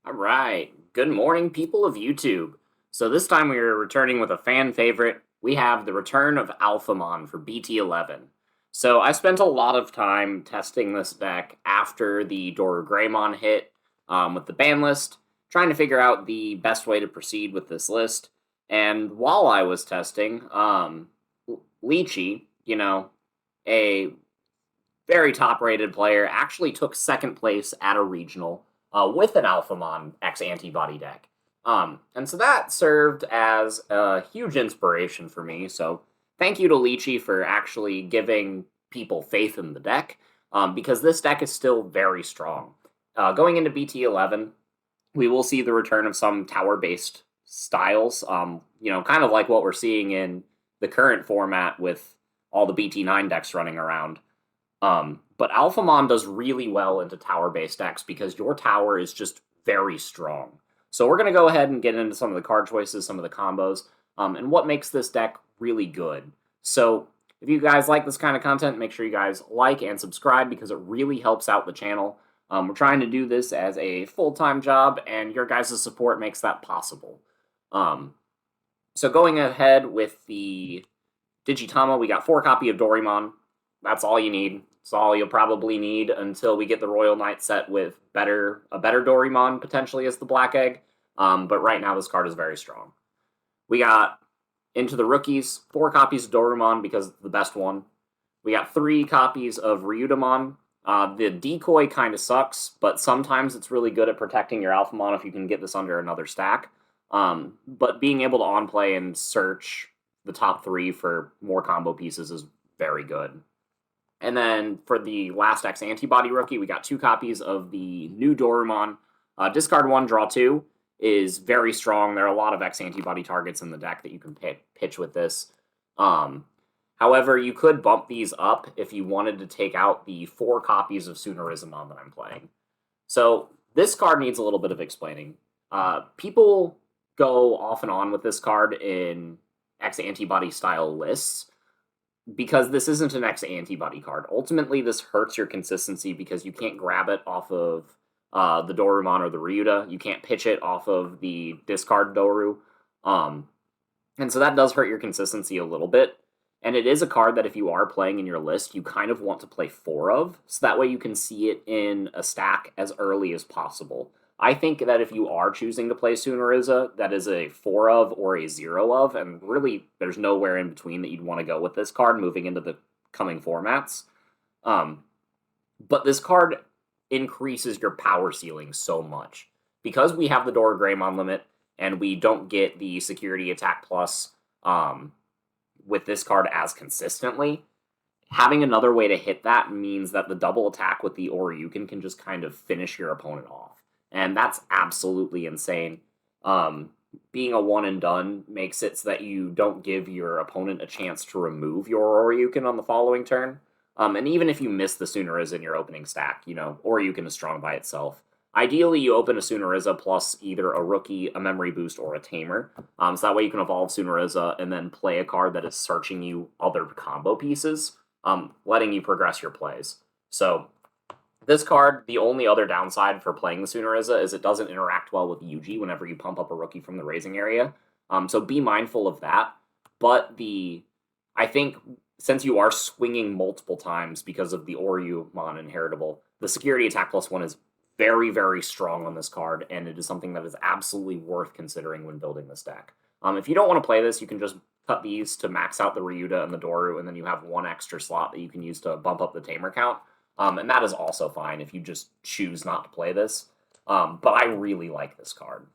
All right. Good morning, people of YouTube. So this time we are returning with a fan favorite. We have the return of Alphamon for Bt11. So I spent a lot of time testing this deck after the Greymon hit with the ban list, trying to figure out the best way to proceed with this list. And while I was testing, Lychee, a very top-rated player, actually took second place at a regional with an Alphamon X antibody deck. And so that served as a huge inspiration for me. So thank you to Lychee for actually giving people faith in the deck, because this deck is still very strong. Going into BT11, we will see the return of some tower-based styles, kind of like what we're seeing in the current format with all the BT9 decks running around. But Alphamon does really well into tower-based decks because your tower is just very strong. So we're going to go ahead and get into some of the card choices, some of the combos, and what makes this deck really good. So if you guys like this kind of content, make sure you guys like and subscribe because it really helps out the channel. We're trying to do this as a full-time job, and your guys' support makes that possible. So going ahead with the Digitama, we got 4 copy of Doraemon. That's all you need. It's all you'll probably need until we get the Royal Knight set with a better Doraemon, potentially as the Black Egg. But right now, this card is very strong. We got, into the rookies, 4 copies of Doraemon because it's the best one. We got 3 copies of Ryudamon. The decoy kind of sucks, but sometimes it's really good at protecting your Alphamon if you can get this under another stack. But being able to on-play and search the top 3 for more combo pieces is very good. And then for the last X antibody rookie, we got 2 copies of the new Doraemon. Discard 1, draw 2 is very strong. There are a lot of X antibody targets in the deck that you can pitch with this. However, you could bump these up if you wanted to take out the 4 copies of Sunnerizamon that I'm playing. So this card needs a little bit of explaining. People go off and on with this card in X antibody style lists, because this isn't an X antibody card. Ultimately, this hurts your consistency because you can't grab it off of the Dorumon or the Ryuda. You can't pitch it off of the discard Doru. And so that does hurt your consistency a little bit. And it is a card that if you are playing in your list, you kind of want to play 4 of, so that way you can see it in a stack as early as possible. I think that if you are choosing to play Suneriza, that is a 4 of or a 0 of, and really there's nowhere in between that you'd want to go with this card moving into the coming formats. But this card increases your power ceiling so much. Because we have the Dora Greymon limit, and we don't get the Security Attack Plus with this card as consistently, having another way to hit that means that the double attack with the Oryukin can just kind of finish your opponent off. And that's absolutely insane. Being a one and done makes it so that you don't give your opponent a chance to remove your Oryukin on the following turn. And even if you miss the Suneriza in your opening stack, Oryukin is strong by itself. Ideally, you open a Suneriza plus either a rookie, a memory boost, or a tamer. So that way you can evolve Suneriza and then play a card that is searching you other combo pieces, letting you progress your plays. So this card, the only other downside for playing the Suneriza is it doesn't interact well with Yuji whenever you pump up a rookie from the raising area. So be mindful of that. But I think since you are swinging multiple times because of the Oryumon inheritable, the Security Attack Plus 1 is very, very strong on this card, and it is something that is absolutely worth considering when building this deck. If you don't want to play this, you can just cut these to max out the Ryuda and the Doru, and then you have 1 extra slot that you can use to bump up the Tamer count. And that is also fine if you just choose not to play this. But I really like this card.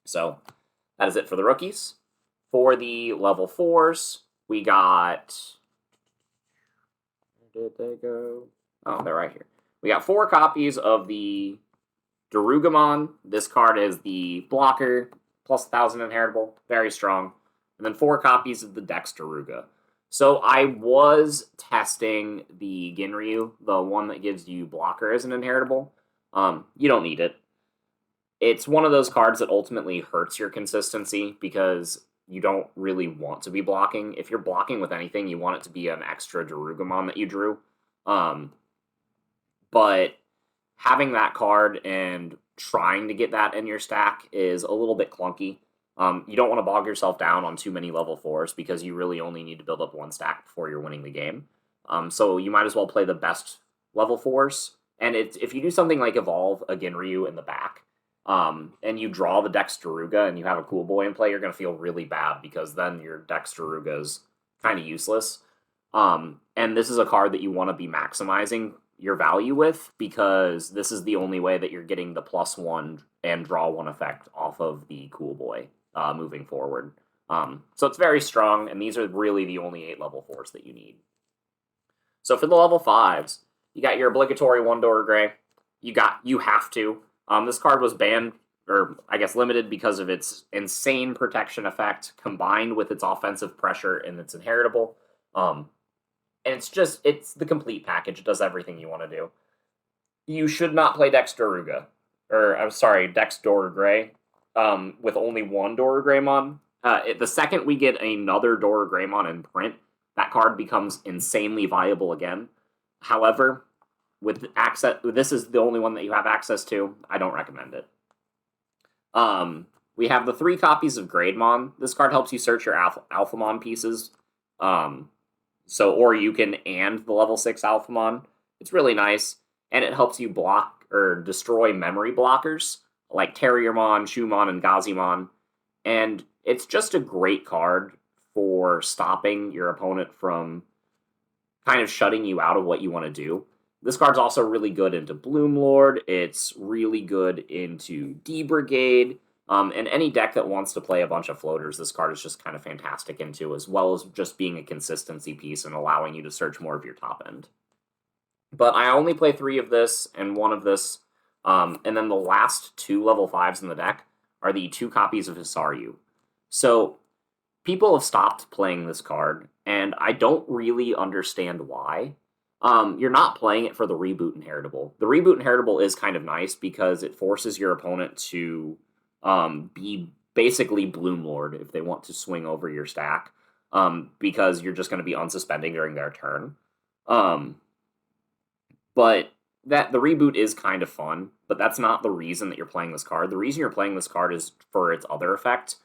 So that is it for the rookies. For the level 4s, we got... Where did they go? Oh, they're right here. We got 4 copies of the Darugamon. This card is the blocker, plus 1,000 inheritable, very strong. And then 4 copies of the Dex Daruga. So I was testing the Ginryu, the one that gives you blocker as an inheritable. You don't need it. It's one of those cards that ultimately hurts your consistency because you don't really want to be blocking. If you're blocking with anything, you want it to be an extra Darugamon that you drew. But having that card and trying to get that in your stack is a little bit clunky. You don't want to bog yourself down on too many level 4s because you really only need to build up one stack before you're winning the game. So you might as well play the best level 4s. And if you do something like evolve a Ginryu in the back, and you draw the Dex Daruga and you have a Cool Boy in play, you're going to feel really bad because then your Dex Daruga is kind of useless. And this is a card that you want to be maximizing your value with because this is the only way that you're getting the +1 and draw 1 effect off of the Cool Boy moving forward. So it's very strong, and these are really the only 8 level 4s that you need. So for the level 5s, you got your obligatory 1 Dora Gray. You have to. This card was banned, or I guess limited, because of its insane protection effect combined with its offensive pressure and its inheritable. And it's the complete package. It does everything you want to do. You should not play Dex Daruga, Dex Dora Gray, with only 1 Dora Greymon. The second we get another Dora Greymon in print, that card becomes insanely viable again. However, this is the only one that you have access to. I don't recommend it. We have the 3 copies of Grademon. This card helps you search your Alphamon pieces. Or you can and the level 6 Alphamon. It's really nice, and it helps you block or destroy memory blockers like Terriermon, Shumon, and Gazimon. And it's just a great card for stopping your opponent from kind of shutting you out of what you want to do. This card's also really good into Bloomlord. It's really good into D-Brigade. And any deck that wants to play a bunch of floaters, this card is just kind of fantastic into, as well as just being a consistency piece and allowing you to search more of your top end. But I only play 3 of this and 1 of this. And then the last 2 level 5s in the deck are the 2 copies of Hisaryu. So people have stopped playing this card, and I don't really understand why. You're not playing it for the Reboot Inheritable. The Reboot Inheritable is kind of nice because it forces your opponent to be basically Bloomlord if they want to swing over your stack, because you're just going to be unsuspending during their turn. But the Reboot is kind of fun, but that's not the reason that you're playing this card. The reason you're playing this card is for its other effect.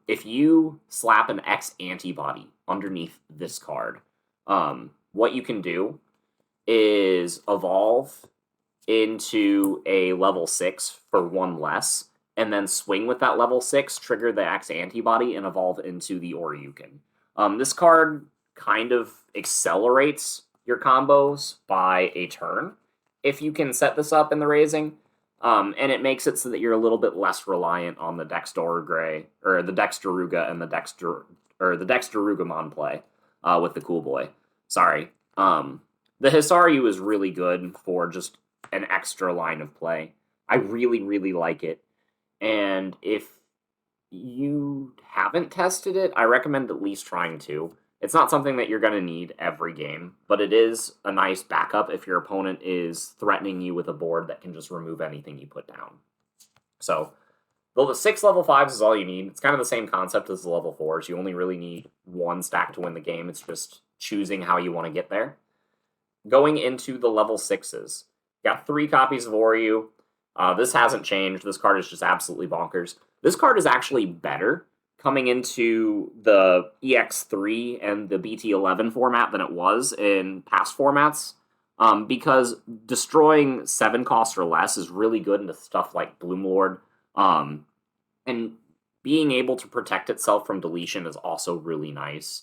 If you slap an X antibody underneath this card, what you can do is evolve into a level 6 for 1 less, and then swing with that level 6, trigger the X antibody, and evolve into the Oryukin. This card kind of accelerates your combos by a turn if you can set this up in the raising. And it makes it so that you're a little bit less reliant on the Dex Dora Gray, or the Dex Daruga and the Dex Darugamon play with the Cool Boy. Sorry. The Hisaryu is really good for just an extra line of play. I really, really like it. And if you haven't tested it, I recommend at least trying to. It's not something that you're going to need every game, but it is a nice backup if your opponent is threatening you with a board that can just remove anything you put down. So, the 6 level 5s is all you need. It's kind of the same concept as the level 4s. You only really need 1 stack to win the game. It's just choosing how you want to get there. Going into the level 6s, got 3 copies of Oryu. This hasn't changed. This card is just absolutely bonkers. This card is actually better coming into the Ex3 and the Bt11 format than it was in past formats, because destroying 7 costs or less is really good into stuff like Bloomlord, and being able to protect itself from deletion is also really nice.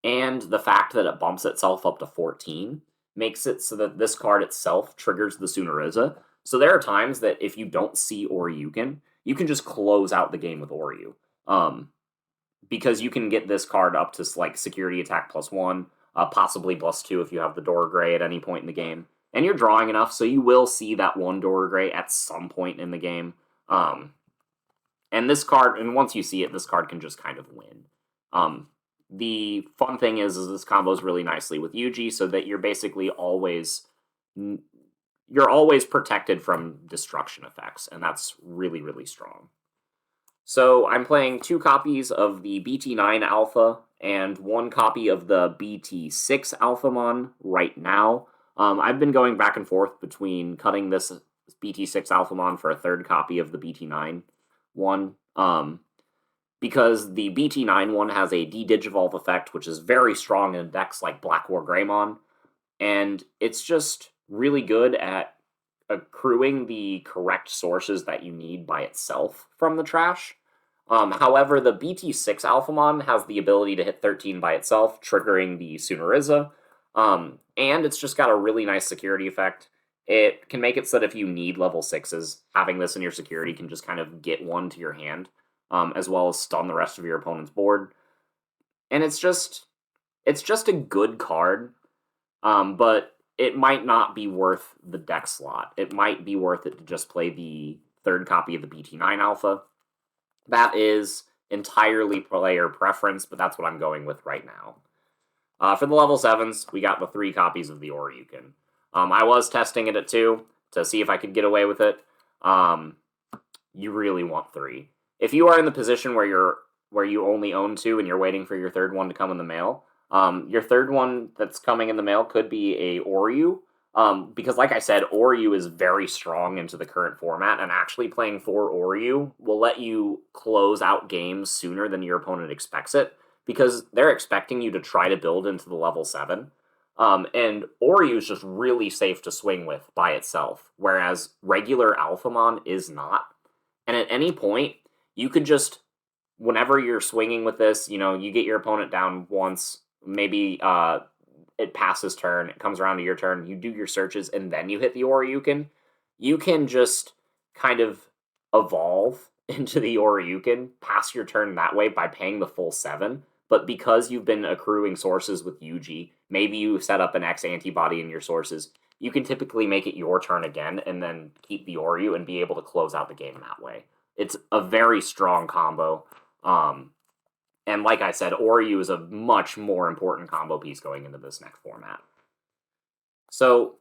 And the fact that it bumps itself up to 14 makes it so that this card itself triggers the Sunoriza. So there are times that if you don't see Oryukin, you can just close out the game with Oryu. Because you can get this card up to like security attack +1, possibly +2 if you have the Dora Gray at any point in the game. And you're drawing enough, so you will see that 1 Dora Gray at some point in the game. And this card, and once you see it, this card can just kind of win. The fun thing is this combos really nicely with Yuji, so that you're basically always protected from destruction effects, and that's really, really strong. So I'm playing 2 copies of the Bt9 Alpha and 1 copy of the Bt6 Alphamon right now. I've been going back and forth between cutting this BT6 Alphamon for a third copy of the BT9 one. Because the BT9 one has a D-Digivolve effect, which is very strong in decks like Black War Greymon, and it's just really good at accruing the correct sources that you need by itself from the trash. However, the BT6 Alphamon has the ability to hit 13 by itself, triggering the Sunoriza, and it's just got a really nice security effect. It can make it so that if you need level 6s, having this in your security can just kind of get one to your hand, as well as stun the rest of your opponent's board. And it's just a good card, but it might not be worth the deck slot. It might be worth it to just play the third copy of the BT9 Alpha. That is entirely player preference, but that's what I'm going with right now. For the level 7s, we got the 3 copies of the Oryuken. I was testing it at 2 to see if I could get away with it. You really want 3. If you are in the position where you only own 2 and you're waiting for your third one to come in the mail, your third one that's coming in the mail could be a Oryu, because like I said, Oryu is very strong into the current format, and actually playing 4 Oryu will let you close out games sooner than your opponent expects it, because they're expecting you to try to build into the level 7. And Oryu is just really safe to swing with by itself, whereas regular Alphamon is not. And at any point, you could just, whenever you're swinging with this, you get your opponent down once, maybe it passes turn, it comes around to your turn, you do your searches, and then you hit the Oryuken. You can just kind of evolve into the Oryuken, pass your turn that way by paying the full 7, but because you've been accruing sources with Yuji, maybe you set up an X antibody in your sources, you can typically make it your turn again and then keep the Oryu and be able to close out the game that way. It's a very strong combo. And like I said, Oryu is a much more important combo piece going into this next format. So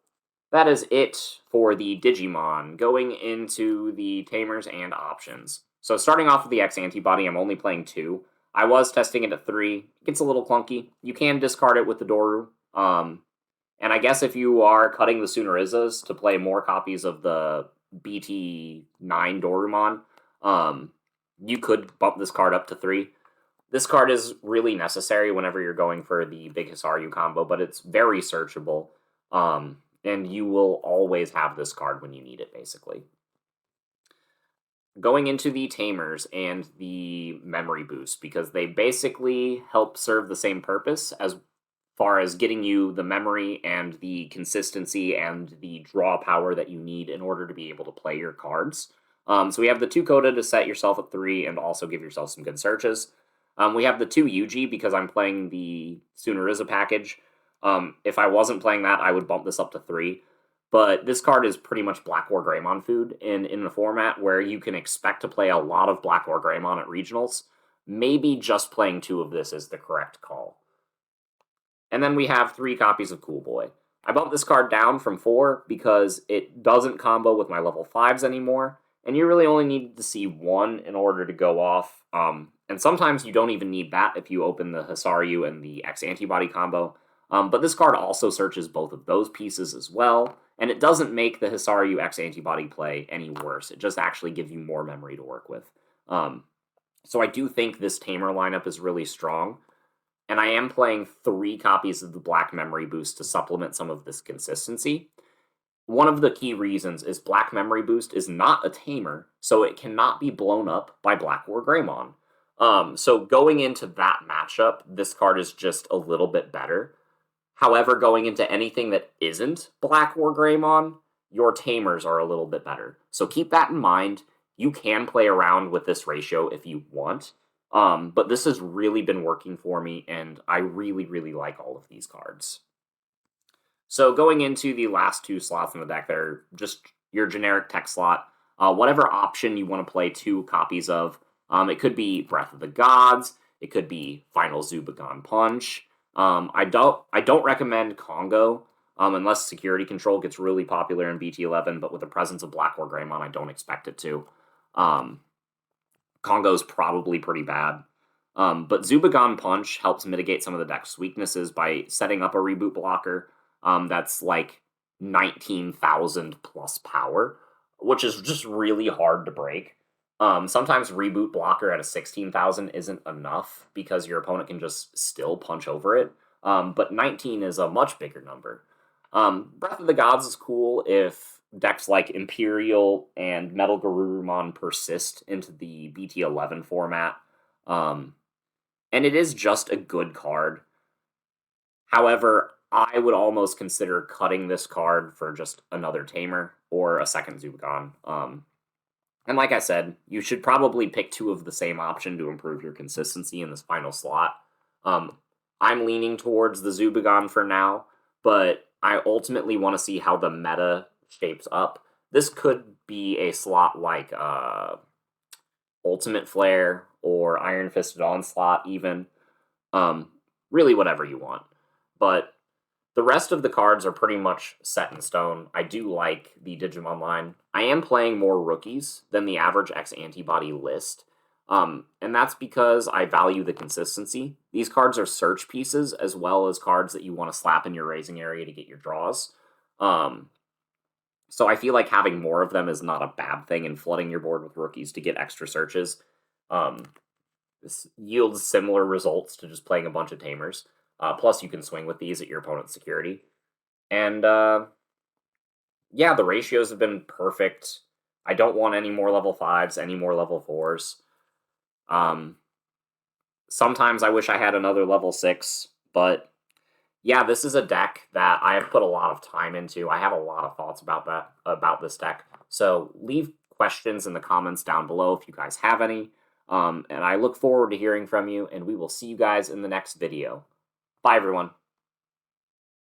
that is it for the Digimon. Going into the Tamers and options. So starting off with the X antibody, I'm only playing 2. I was testing it at 3. It gets a little clunky. You can discard it with the Doru. And I guess if you are cutting the Sunorizas to play more copies of the BT9 Dorumon, you could bump this card up to 3. This card is really necessary whenever you're going for the big Hisaryu combo, but it's very searchable, and you will always have this card when you need it, basically. Going into the Tamers and the Memory Boost, because they basically help serve the same purpose as far as getting you the memory and the consistency and the draw power that you need in order to be able to play your cards. So we have the 2 Coda to set yourself at 3 and also give yourself some good searches. We have the 2 Yuji because I'm playing the Sunoriza package. If I wasn't playing that, I would bump this up to 3. But this card is pretty much Black War Greymon food in a format where you can expect to play a lot of Black War Greymon at regionals. Maybe just playing 2 of this is the correct call. And then we have 3 copies of Cool Boy. I bumped this card down from 4 because it doesn't combo with my level 5s anymore, and you really only need to see 1 in order to go off. And sometimes you don't even need that if you open the Hisaryu and the X antibody combo. But this card also searches both of those pieces as well, and it doesn't make the Hisaryu X antibody play any worse. It just actually gives you more memory to work with. So I do think this Tamer lineup is really strong, and I am playing 3 copies of the Black Memory Boost to supplement some of this consistency. One of the key reasons is Black Memory Boost is not a Tamer, so it cannot be blown up by Black War Greymon. So going into that matchup, this card is just a little bit better. However, going into anything that isn't Black War Greymon, your Tamers are a little bit better. So keep that in mind. You can play around with this ratio if you want, but this has really been working for me, and I really, really like all of these cards. So going into the last 2 slots in the deck, they're just your generic tech slot. Whatever option you want to play 2 copies of. It could be Breath of the Gods. It could be Final Zubagon Punch. I don't recommend Congo unless Security Control gets really popular in BT11, but with the presence of Black War Greymon, I don't expect it to. Congo's probably pretty bad. But Zubagon Punch helps mitigate some of the deck's weaknesses by setting up a reboot blocker that's like 19,000 plus power. which is just really hard to break. Sometimes reboot blocker at a 16,000 isn't enough because your opponent can just still punch over it. But 19 is a much bigger number. Breath of the Gods is cool if decks like Imperial and Metal Garurumon persist into the BT11 format. And it is just a good card. However, I would almost consider cutting this card for just another Tamer or a second Zubagon. And like I said, you should probably pick two of the same option to improve your consistency in this final slot. I'm leaning towards the Zubagon for now, but I ultimately want to see how the meta shapes up. This could be a slot like Ultimate Flare or Iron Fisted Onslaught, even. Really, whatever you want. But the rest of the cards are pretty much set in stone. I do like the Digimon line. I am playing more rookies than the average X antibody list. And that's because I value the consistency. These cards are search pieces as well as cards that you want to slap in your raising area to get your draws. So I feel like having more of them is not a bad thing, and flooding your board with rookies to get extra searches. This yields similar results to just playing a bunch of Tamers. Plus, you can swing with these at your opponent's security. And yeah, the ratios have been perfect. I don't want any more level 5s, any more level 4s. Sometimes I wish I had another level 6, but yeah, this is a deck that I have put a lot of time into. I have a lot of thoughts about this deck. So leave questions in the comments down below if you guys have any. And I look forward to hearing from you, and we will see you guys in the next video. Bye, everyone.